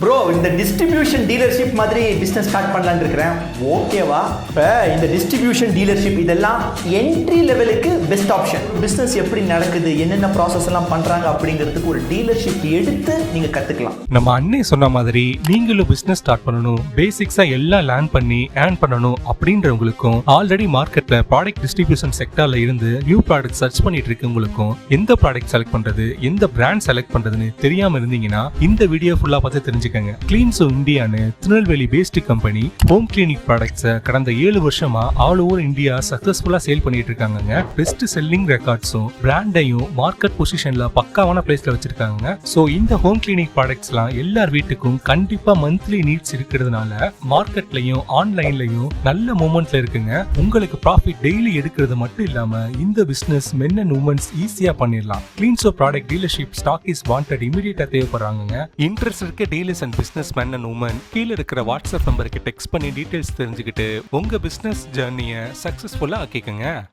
Bro இந்த distribution dealership மாதிரி business start பண்ணலான்னு இருக்கிறேன். ஓகேவா? இப்போ இந்த டிஸ்ட்ரிபியூஷன் டீலர்ஷிப் இதெல்லாம் என்ட்ரி லெவலுக்கு பெஸ்ட் ஆப்ஷன். பிஸ்னஸ் எப்படி நடக்குது, என்னென்ன ப்ராசஸ் எல்லாம் பண்ணுறாங்க அப்படிங்கிறதுக்கு ஒரு டீலர்ஷிப் எடுத்து நீங்கள் கற்றுக்கலாம். நம்ம அண்ணே சொன்ன மாதிரி நீங்களும் பிஸ்னஸ் ஸ்டார்ட் பண்ணணும், பேசிக்ஸாக எல்லாம் லேர்ன் பண்ணி ஏர்ன் பண்ணணும் அப்படின்றவங்களுக்கும், ஆல்ரெடி மார்க்கெட்டில் ப்ராடக்ட் டிஸ்ட்ரிபியூஷன் செக்டரில் இருந்து நியூ ப்ராடக்ட் சர்ச் பண்ணிட்டு இருக்கவங்களுக்கும், எந்த ப்ராடக்ட் செலக்ட் பண்ணுறது, எந்த பிராண்ட் செலக்ட் பண்ணுறதுன்னு தெரியாமல் இருந்தீங்கன்னா இந்த வீடியோ ஃபுல்லாக பார்த்து தெரிஞ்சுக்கங்க. கிளீன்ஸோ இந்தியான்னு Tirunelveli based company home clinic ப்ராடக்ட்ஸை கடந்த 7 வருஷமா ஆல் ஓவர் இந்தியா சக்சஸ்ஃபுல்லா சேல் பண்ணிட்டு இருக்காங்க. பெஸ்ட் செல்லிங் ரெக்கார்ட்ஸும் பிராண்டையும் மார்க்கெட் பொசிஷன்ல பக்காவான பிளேஸ்ல வச்சிருக்காங்க. சோ இந்த ஹோம் கிளினிக் ப்ராடக்ட்ஸ்லாம் எல்லார் வீட்டுக்கும் கண்டிப்பா மந்த்லி நீட்ஸ் இருக்கிறதுனால மார்க்கெட்லயும் ஆன்லைன்லயும் நல்ல மூமெண்ட்ல இருக்குங்க. உங்களுக்கு ப்ராஃபிட் டெய்லி எடுக்கிறது மட்டும் இல்லாம இந்த பிசினஸ் மென் அண்ட் உமன்ஸ் ஈஸியா பண்ணிடலாம். Cleanso product dealership stock is wanted இமிடியேட்டா தேவைப்படுறாங்க. இன்ட்ரெஸ்ட் இருக்க dealers and businessman and woman கீழே இருக்கிற வாட்ஸ்அப் நம்பருக்கு டெக்ஸ்ட் பண்ணி டீடைல்ஸ் தெரிஞ்சுக்கிட்டு உங்க பிசினஸ் ஜர்னியை சக்சஸ்ஃபுல்லா ஆக்கிக்கங்க.